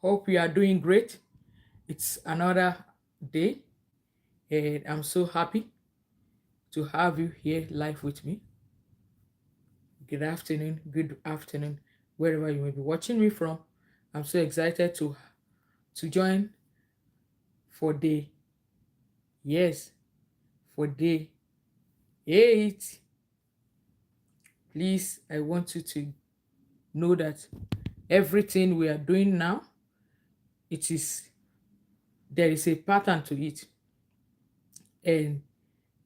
Hope you are doing great. It's another day, and I'm so happy to have you here live with me. Good afternoon, wherever you may be watching me from. I'm so excited to join for day yes for day 8. Please, I want you to know that everything we are doing now, it is there is a pattern to it, and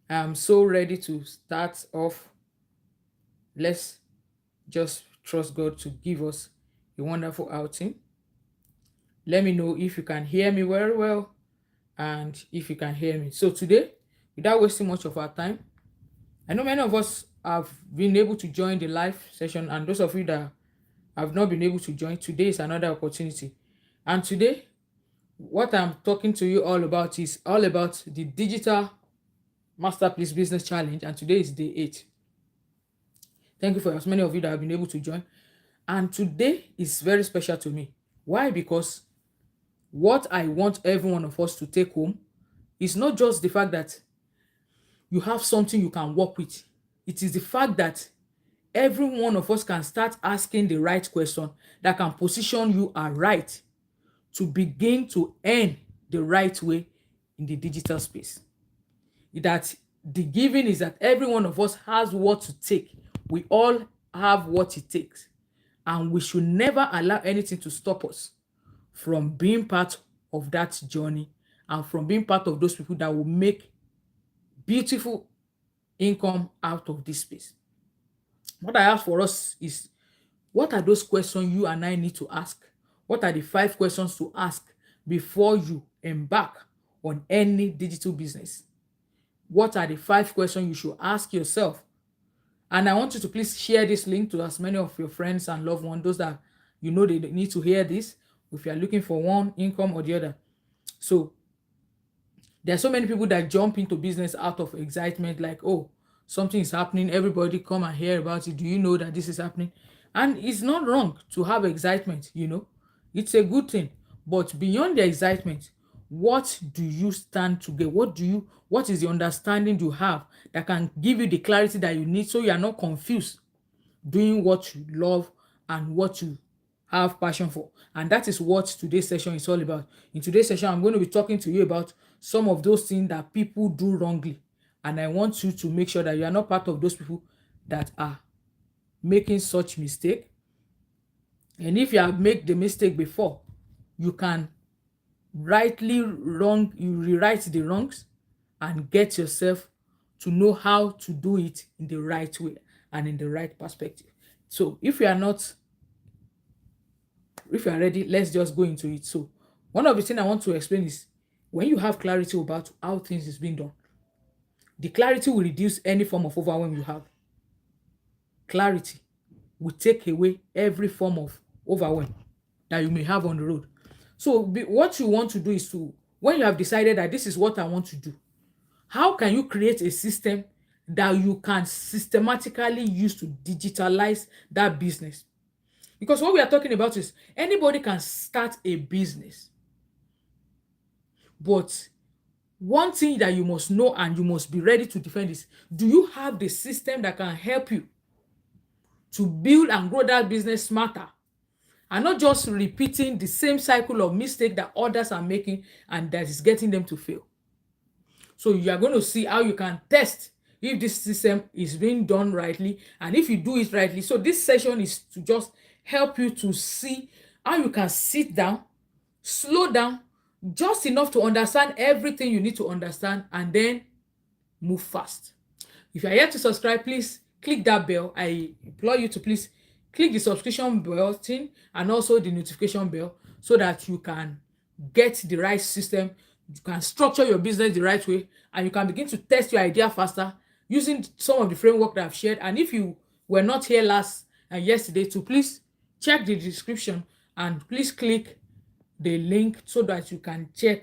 I'm so ready to start off. Let's just trust God to give us a wonderful outing. Let me know if you can hear me very well and if you can hear me. So today, without wasting much of our time, I know many of us have been able to join the live session, and those of you that have not been able to join, today is another opportunity. And today, what I'm talking to you all about is all about the digital masterpiece business challenge, and today is day 8. Thank you for as many of you that have been able to join. And today is very special to me. Why? Because what I want every one of us to take home is not just the fact that you have something you can work with. It is the fact that every one of us can start asking the right question that can position you aright to begin to earn the right way in the digital space. That the giving is that every one of us has what to take. We all have what it takes, and we should never allow anything to stop us from being part of that journey and from being part of those people that will make beautiful income out of this space. What I ask for us is, what are those questions you and I need to ask? What are the 5 questions to ask before you embark on any digital business? What are the 5 questions you should ask yourself? And I want you to please share this link to as many of your friends and loved ones, those that you know they need to hear this, if you are looking for one income or the other. So there are so many people that jump into business out of excitement, like, oh, something is happening, everybody come and hear about it. Do you know that this is happening? And it's not wrong to have excitement. It's a good thing. But beyond the excitement, what do you stand to get? What is the understanding you have that can give you the clarity that you need so you are not confused doing what you love and what you have passion for? And that is what today's session is all about. In today's session, I'm going to be talking to you about some of those things that people do wrongly, and I want you to make sure that you are not part of those people that are making such mistake. And if you have made the mistake before, you can you rewrite the wrongs and get yourself to know how to do it in the right way and in the right perspective. So if you are ready, let's just go into it. So one of the things I want to explain is, when you have clarity about how things is being done, the clarity will reduce any form of overwhelm you have. Clarity will take away every form of overwhelm that you may have on the road. So what you want to do is to, when you have decided that this is what I want to do, how can you create a system that you can systematically use to digitalize that business? Because what we are talking about is anybody can start a business. But one thing that you must know and you must be ready to defend is, do you have the system that can help you to build and grow that business smarter, and not just repeating the same cycle of mistake that others are making and that is getting them to fail? So you are going to see how you can test if this system is being done rightly and if you do it rightly. So this session is to just help you to see how you can sit down, slow down, just enough to understand everything you need to understand, and then move fast. If you are yet to subscribe, please click that bell. I implore you to please click the subscription button and also the notification bell, so that you can get the right system, you can structure your business the right way, and you can begin to test your idea faster using some of the framework that I've shared. And if you were not here last and yesterday, to please check the description and please click the link so that you can check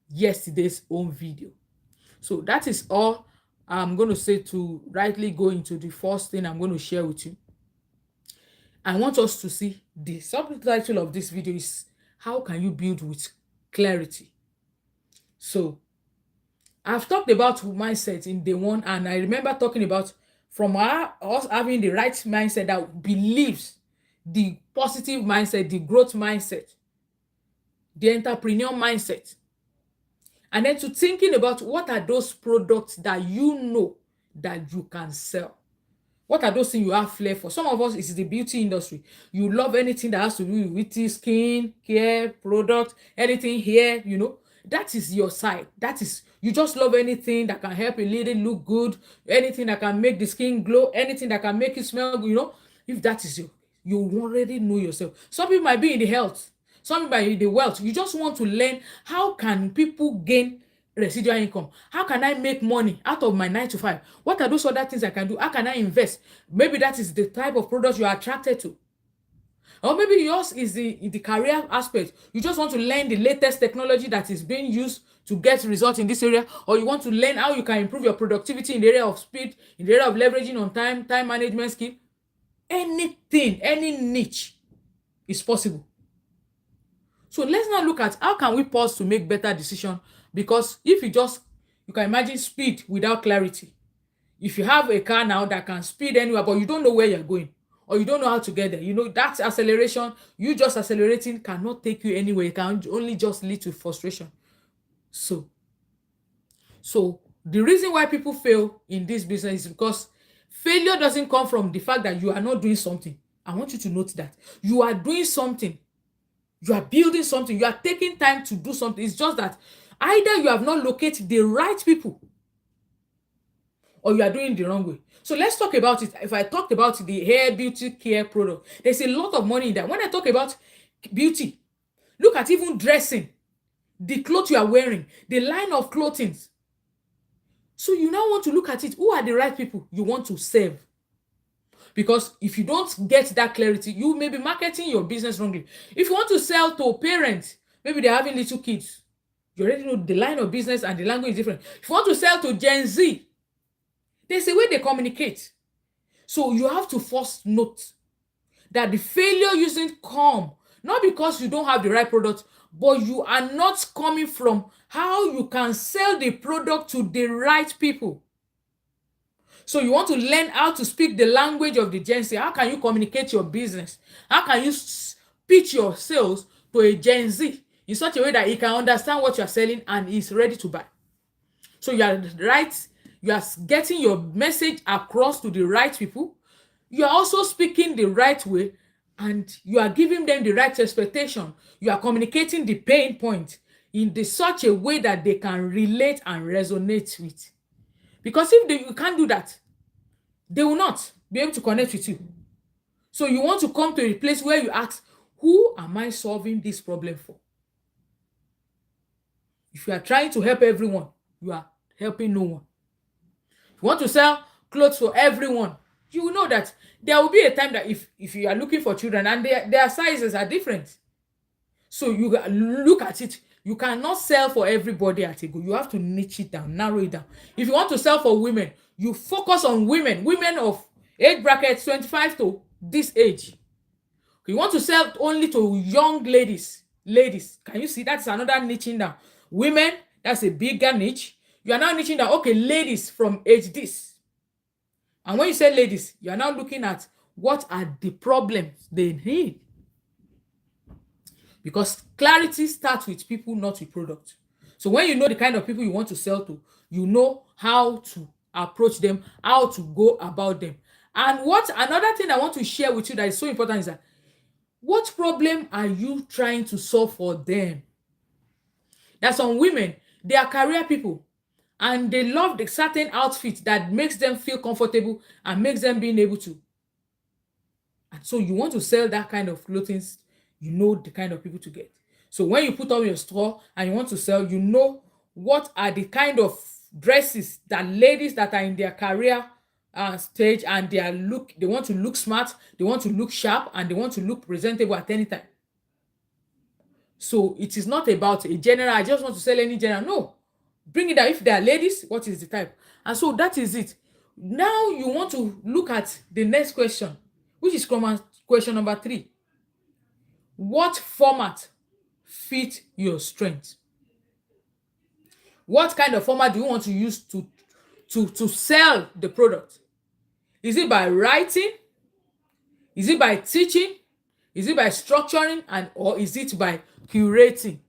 yesterday's own video. So that is all I'm going to say to rightly go into the first thing I'm going to share with you. I want us to see the subtitle of this video is how can you build with clarity? So I've talked about mindset in day one, and I remember talking about from us having the right mindset that believes the positive mindset, the growth mindset, the entrepreneur mindset, and then to thinking about what are those products that you know that you can sell. What are those things you have flair for? Some of us is the beauty industry. You love anything that has to do with the skin, care, product, anything here, That is your side. That is, you just love anything that can help a lady look good, anything that can make the skin glow, anything that can make it smell good. If that is you already know yourself. Some people might be in the health, some people might be in the wealth. You just want to learn how can people gain residual income. How can I make money out of my 9 to 5? What are those other things I can do? How can I invest? Maybe that is the type of products you are attracted to. Or maybe yours is the career aspect. You just want to learn the latest technology that is being used to get results in this area, or you want to learn how you can improve your productivity in the area of speed, in the area of leveraging on time management skill. Anything, any niche is possible. So let's now look at how can we pause to make better decision, because if you can imagine speed without clarity. If you have a car now that can speed anywhere, but you don't know where you're going, or you don't know how to get there, that acceleration, you just accelerating cannot take you anywhere. It can only just lead to frustration. So the reason why people fail in this business is because failure doesn't come from the fact that you are not doing something. I want you to note that you are doing something. You are building something. You are taking time to do something. It's just that either you have not located the right people, or you are doing it the wrong way. So let's talk about it. If I talked about the hair beauty care product, there's a lot of money in that. When I talk about beauty, look at even dressing, the clothes you are wearing, the line of clothing. So you now want to look at it. Who are the right people you want to serve? Because if you don't get that clarity, you may be marketing your business wrongly. If you want to sell to parents, maybe they're having little kids, you already know the line of business and the language is different. If you want to sell to Gen Z, there's a way they communicate. So you have to first note that the failure isn't come not because you don't have the right product, but you are not coming from how you can sell the product to the right people. So you want to learn how to speak the language of the Gen Z. How can you communicate your business? How can you pitch your sales to a Gen Z in such a way that he can understand what you're selling and is ready to buy? So you are right. You are getting your message across to the right people. You are also speaking the right way, and you are giving them the right expectation. You are communicating the pain point in such a way that they can relate and resonate with. Because if you can't do that, they will not be able to connect with you. So you want to come to a place where you ask, who am I solving this problem for? If you are trying to help everyone, you are helping no one. If you want to sell clothes for everyone, you will know that there will be a time that if you are looking for children and their sizes are different. So you look at it. You cannot sell for everybody at a go. You have to niche it down, narrow it down. If you want to sell for women, you focus on women of age bracket 25 to this age. You want to sell only to young ladies. Can you see that's another niching down? Women, that's a bigger niche. You are now niching down, okay, ladies from age this. And when you say ladies, you are now looking at what are the problems they need. Because clarity starts with people, not with product. So when you know the kind of people you want to sell to, you know how to approach them, how to go about them. And another thing I want to share with you that is so important is that what problem are you trying to solve for them? There's some women, they are career people, and they love the certain outfit that makes them feel comfortable and makes them being able to. And so you want to sell that kind of clothing, you know the kind of people to get. So when you put on your store and you want to sell, you know what are the kind of dresses that ladies that are in their career stage and they want to look smart, they want to look sharp, and they want to look presentable at any time. So it is not about a general, I just want to sell any general. No. Bring it down. If they are ladies, what is the type? And so that is it. Now you want to look at the next question, which is question number 3. What format fit your strength. What kind of format do you want to use to sell the product? Is it by writing? Is it by teaching? Is it by structuring, and or is it by curating?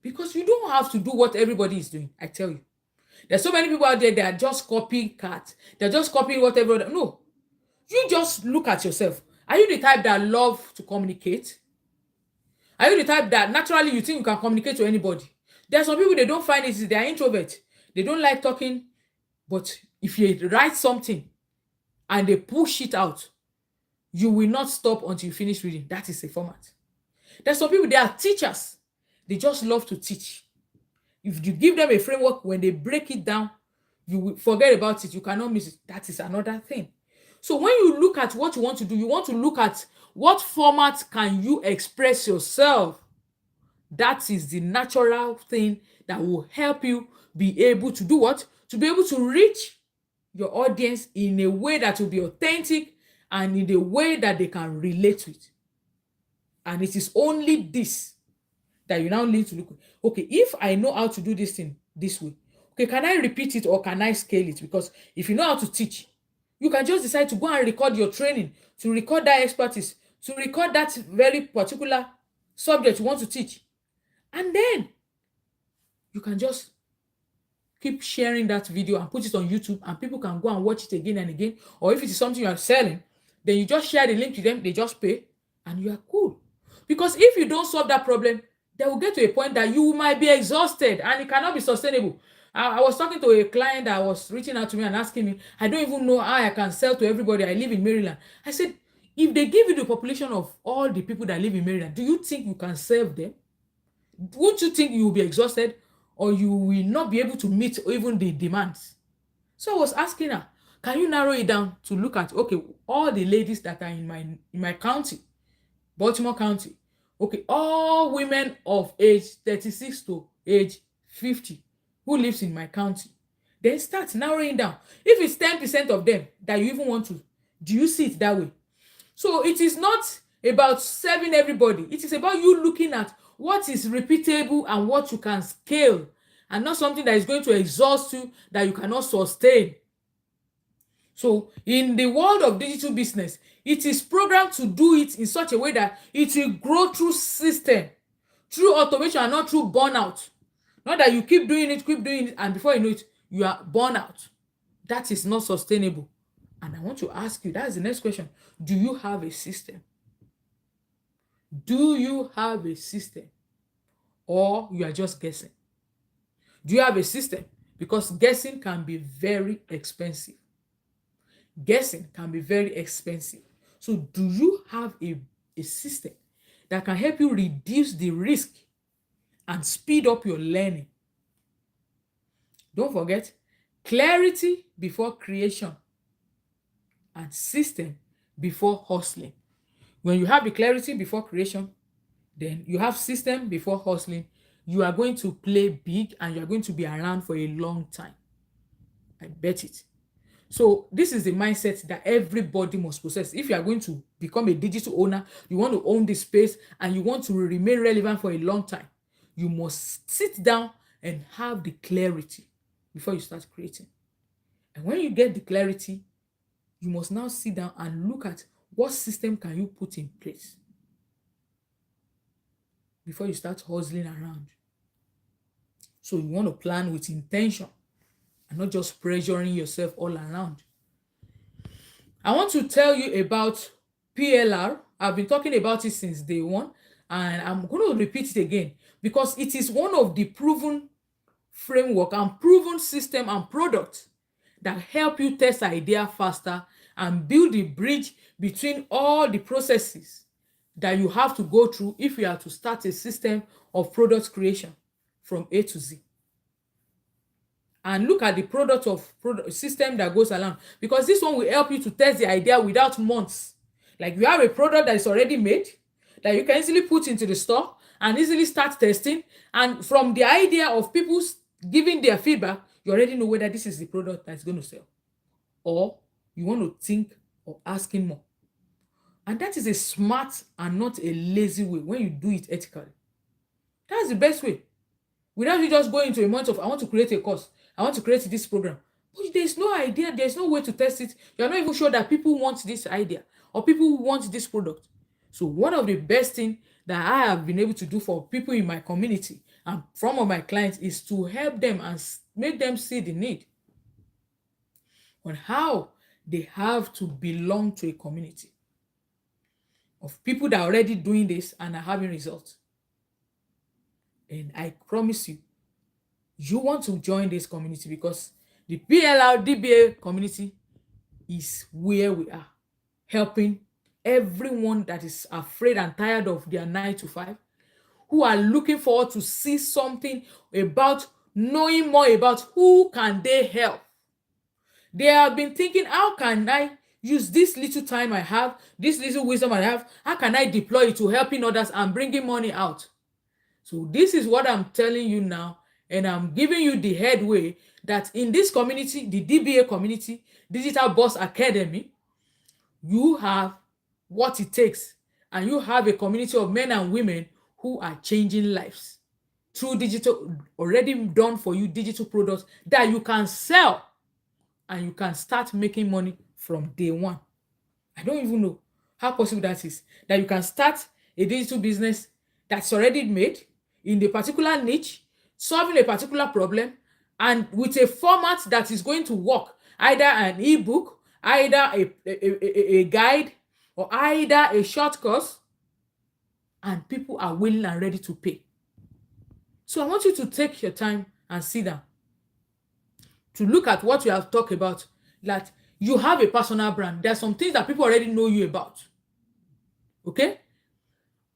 Because you don't have to do what everybody is doing. I tell you, there's so many people out there that are just copycat. They're just copying whatever. No, you just look at yourself. Are you the type that love to communicate? Are you the type that naturally you think you can communicate to anybody? There are some people, they don't find it. They are introverts. They don't like talking. But if you write something and they push it out, you will not stop until you finish reading. That is a format. There's some people, they are teachers. They just love to teach. If you give them a framework, when they break it down, you will forget about it. You cannot miss it. That is another thing. So when you look at what you want to do, you want to look at what format can you express yourself. That is the natural thing that will help you be able to do what? To be able to reach your audience in a way that will be authentic and in a way that they can relate to it. And it is only this that you now need to look. Okay, if I know how to do this thing this way, okay, can I repeat it or can I scale it? Because if you know how to teach, you can just decide to go and record your training, to record that expertise, to record that very particular subject you want to teach. And then you can just keep sharing that video and put it on YouTube, and people can go and watch it again and again. Or if it is something you are selling, then you just share the link to them, they just pay, and you are cool. Because if you don't solve that problem, they will get to a point that you might be exhausted and it cannot be sustainable. I was talking to a client that was reaching out to me and asking me, I don't even know how I can sell to everybody. I live in Maryland. I said, if they give you the population of all the people that live in Maryland, do you think you can serve them? Won't you think you will be exhausted, or you will not be able to meet even the demands? So I was asking her, can you narrow it down to look at, okay, all the ladies that are in my county, Baltimore County, okay, all women of age 36 to age 50 who lives in my county. Then start narrowing down. If it's 10% of them that you even want to, do you see it that way? So it is not about serving everybody. It is about you looking at what is repeatable and what you can scale, and not something that is going to exhaust you, that you cannot sustain. So in the world of digital business, it is programmed to do it in such a way that it will grow through system, through automation, and not through burnout. Not that you keep doing it, and before you know it, you are burnout. That is not sustainable. And I want to ask you, that's the next question. Do you have a system? Do you have a system? Or you are just guessing? Do you have a system? Because guessing can be very expensive. Guessing can be very expensive. So do you have a system that can help you reduce the risk and speed up your learning? Don't forget, clarity before creation and system before hustling. When you have the clarity before creation, then you have system before hustling, you are going to play big and you are going to be around for a long time. I bet it. So this is the mindset that everybody must possess. If you are going to become a digital owner, you want to own this space and you want to remain relevant for a long time, you must sit down and have the clarity before you start creating. And when you get the clarity, you must now sit down and look at what system can you put in place before you start hustling around. So you want to plan with intention and not just pressuring yourself all around. I want to tell you about PLR. I've been talking about it since day one, and I'm going to repeat it again because it is one of the proven framework and proven system and products that help you test idea faster and build the bridge between all the processes that you have to go through if you are to start a system of product creation from A to Z. And look at the product system that goes along, because this one will help you to test the idea without months. Like you have a product that is already made that you can easily put into the store and easily start testing, and from the idea of people giving their feedback, you already know whether this is the product that's going to sell, or you want to think of asking more. And that is a smart and not a lazy way when you do it ethically. That's the best way. Without you just going into a month of, I want to create a course, I want to create this program. But there's no idea, there's no way to test it. You're not even sure that people want this idea or people want this product. So one of the best things that I have been able to do for people in my community and from of my clients is to help them and make them see the need on how they have to belong to a community of people that are already doing this and are having results. And I promise you, you want to join this community because the PLR DBA community is where we are, helping everyone that is afraid and tired of their 9 to 5, who are looking forward to see something about knowing more about who can they help. They have been thinking, how can I use this little time I have, this little wisdom I have, how can I deploy it to helping others and bringing money out? So this is what I'm telling you now, and I'm giving you the headway that in this community, the DBA community, Digital Boss Academy, you have what it takes, and you have a community of men and women who are changing lives through digital, already done for you digital products that you can sell and you can start making money from day one. I don't even know how possible that is. That you can start a digital business that's already made in a particular niche, solving a particular problem, and with a format that is going to work, either an ebook, either a guide, or either a short course, and people are willing and ready to pay. So I want you to take your time and sit down to look at what we have talked about, that you have a personal brand. There are some things that people already know you about. Okay?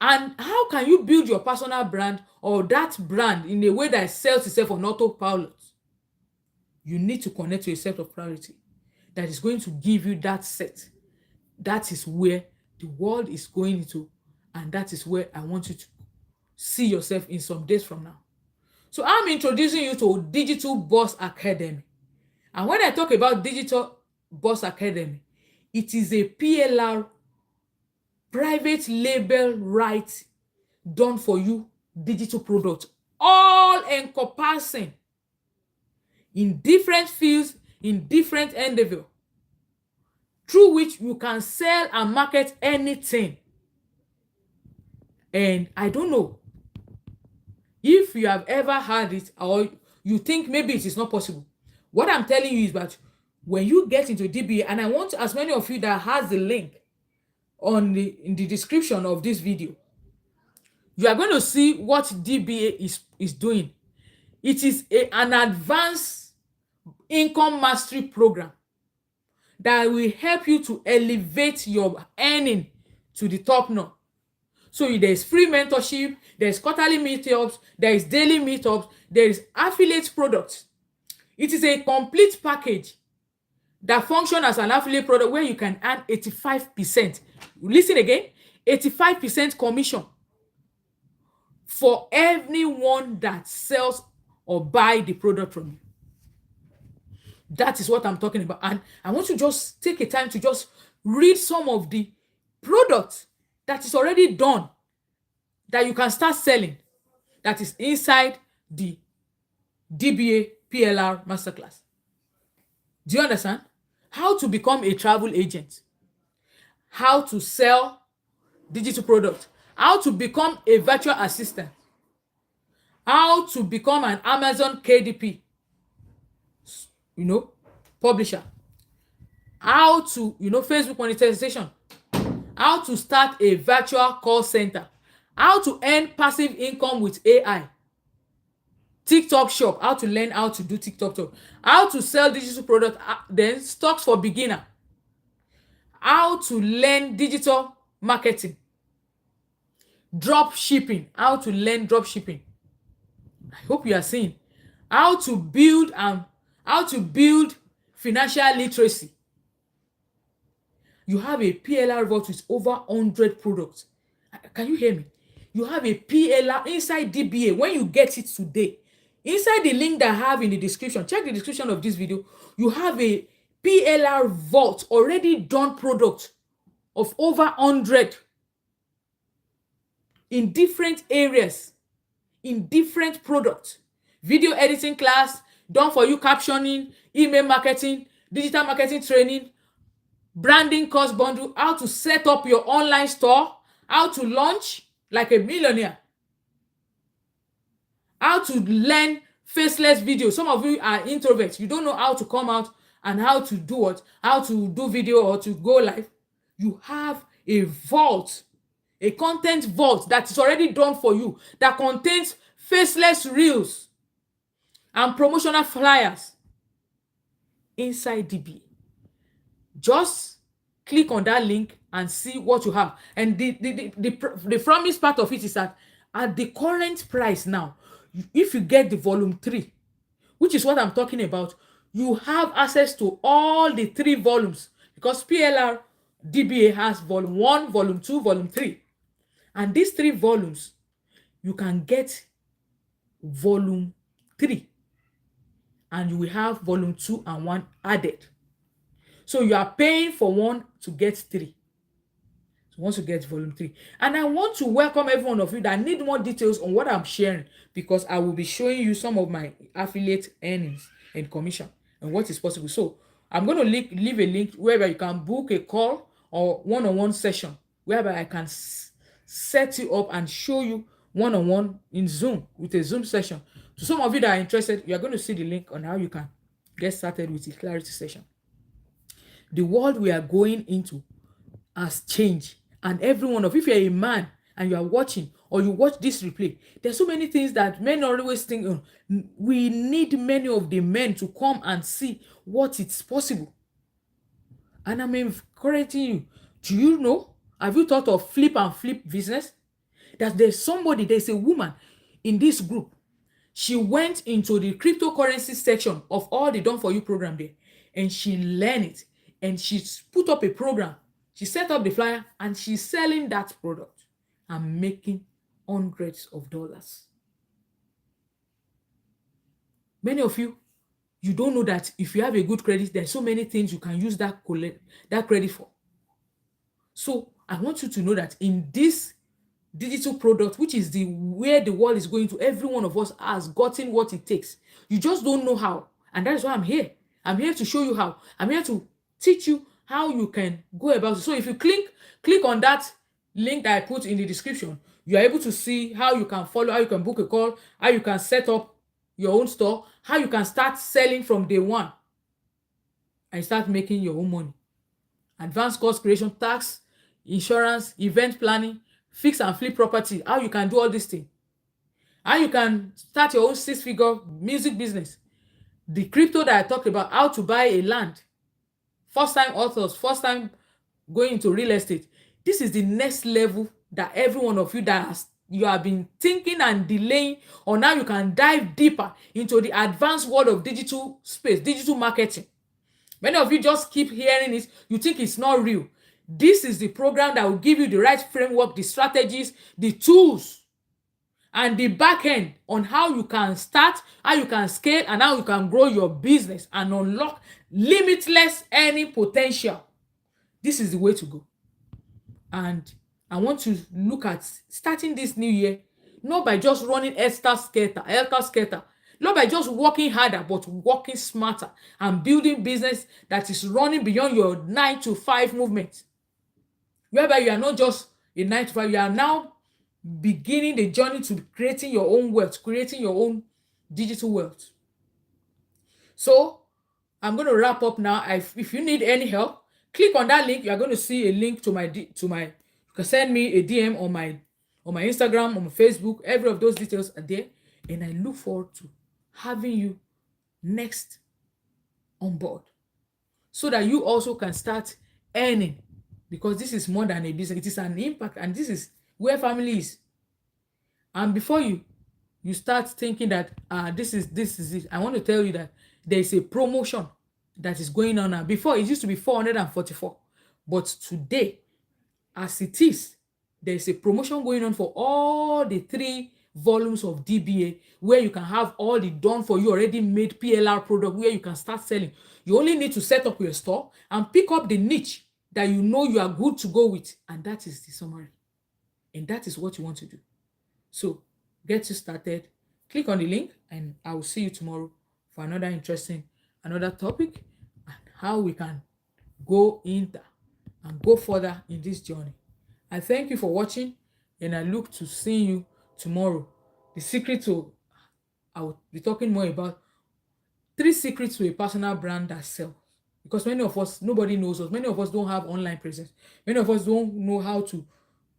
And how can you build your personal brand or that brand in a way that sells itself on autopilot? You need to connect to a set of priority that is going to give you that set. That is where the world is going into, and that is where I want you to see yourself in some days from now. So I'm introducing you to Digital Boss Academy. And when I talk about Digital Boss Academy, it is a PLR private label right done for you digital product, all encompassing in different fields, in different endeavor, through which you can sell and market anything. And I don't know if you have ever heard it or you think maybe it is not possible. What I'm telling you is that when you get into DBA, and I want as many of you that has the link in the description of this video, you are going to see what DBA is doing. It is an advanced income mastery program that will help you to elevate your earning to the top notch. So there's free mentorship, there's quarterly meetups, there is daily meetups, there is affiliate products. It is a complete package that functions as an affiliate product where you can earn 85%. Listen again, 85% commission for anyone that sells or buy the product from you. That is what I'm talking about. And I want to just take a time to just read some of the products that is already done that you can start selling, that is inside the DBA PLR Masterclass. Do you understand? How to become a travel agent, how to sell digital products, how to become a virtual assistant, how to become an Amazon KDP, publisher, how to, Facebook monetization, how to start a virtual call center, how to earn passive income with AI, TikTok shop, how to learn how to do TikTok shop, how to sell digital product, then stocks for beginner, how to learn digital marketing, drop shipping, how to learn drop shipping. I hope you are seeing how to build financial literacy. You have a PLR vault with over 100 products. Can you hear me? You have a PLR inside DBA. When you get it today, inside the link that I have in the description, check the description of this video, you have a PLR vault already done product of over 100 in different areas, in different products. Video editing class, done for you captioning, email marketing, digital marketing training, branding course bundle, how to set up your online store, how to launch like a millionaire, how to learn faceless video. Some of you are introverts, you don't know how to come out and how to do what, how to do video or to go live. You have a vault, a content vault that is already done for you, that contains faceless reels and promotional flyers inside DB. Just click on that link and see what you have. And the promise part of it is that at the current price now, if you get the volume 3, which is what I'm talking about, you have access to all the 3 volumes, because PLR DBA has volume 1, volume 2, volume 3. And these 3 volumes, you can get volume 3, and you will have volume 2 and 1 added. So you are paying for 1 to get 3. So once you get volume 3. And I want to welcome every one of you that need more details on what I'm sharing, because I will be showing you some of my affiliate earnings and commission and what is possible. So I'm going to leave a link wherever you can book a call or one-on-one session, whereby I can set you up and show you one-on-one in Zoom with a Zoom session. So some of you that are interested, you are going to see the link on how you can get started with the clarity session. The world we are going into has changed, and every one of you, if you're a man and you are watching or you watch this replay, there's so many things that men always think, oh, we need many of the men to come and see what it's possible. And I'm encouraging you. Do you know, have you thought of flip and flip business? That there's a woman in this group. She went into the cryptocurrency section of all the Done For You program there, and she learned it, and she put up a program. She set up the flyer, and she's selling that product and making hundreds of dollars. Many of you, you don't know that if you have a good credit, there's so many things you can use that credit for. So I want you to know that in this digital product, which is where the world is going to, every one of us has gotten what it takes. You just don't know how, and that is why I'm here. I'm here to show you how. I'm here to teach you how you can go about it. So if you click on that link that I put in the description, you are able to see how you can follow, how you can book a call, how you can set up your own store, how you can start selling from day one and start making your own money. Advanced course creation, tax, insurance, event planning, fix and flip property, how you can do all these things. How you can start your own 6-figure music business. The crypto that I talked about, how to buy a land. First time authors, first time going into real estate. This is the next level that every one of you you have been thinking and delaying on how you can dive deeper into the advanced world of digital space, digital marketing. Many of you just keep hearing it, you think it's not real. This is the program that will give you the right framework, the strategies, the tools, and the back end on how you can start, how you can scale, and how you can grow your business and unlock limitless earning potential. This is the way to go. And I want to look at starting this new year, not by just running helter skelter, not by just working harder, but working smarter and building business that is running beyond your 9-to-5 movement. Whereby you are not just a 9-to-5, you are now beginning the journey to creating your own wealth, creating your own digital wealth. So I'm going to wrap up now. If you need any help, click on that link. You are going to see a link to my. You can send me a DM on my Instagram, on my Facebook. Every of those details are there, and I look forward to having you next on board, so that you also can start earning, because this is more than a business. It is an impact, and this is where family is. And before you start thinking that this is it, I want to tell you that there is a promotion that is going on now. Before, it used to be 444, but today, as it is, there is a promotion going on for all the 3 volumes of DBA, where you can have all the done for you already made PLR product, where you can start selling. You only need to set up your store and pick up the niche that you know you are good to go with, and that is the summary, and that is what you want to do. So get you started, click on the link and I will see you tomorrow for another topic and how we can go in and go further in this journey. I thank you for watching and I look to seeing you tomorrow. The secret to I will be talking more about three secrets to a personal brand that sells. Because many of us, nobody knows us. Many of us don't have online presence. Many of us don't know how to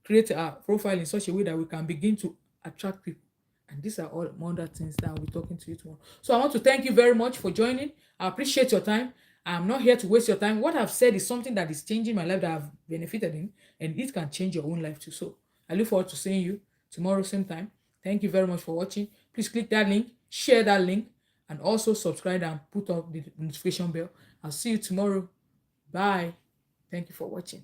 create a profile in such a way that we can begin to attract people. And these are all other things that I'll be talking to you tomorrow. So I want to thank you very much for joining. I appreciate your time. I'm not here to waste your time. What I've said is something that is changing my life that I've benefited in, and it can change your own life too. So I look forward to seeing you tomorrow, same time. Thank you very much for watching. Please click that link, share that link, and also subscribe and put up the notification bell. I'll see you tomorrow. Bye. Thank you for watching.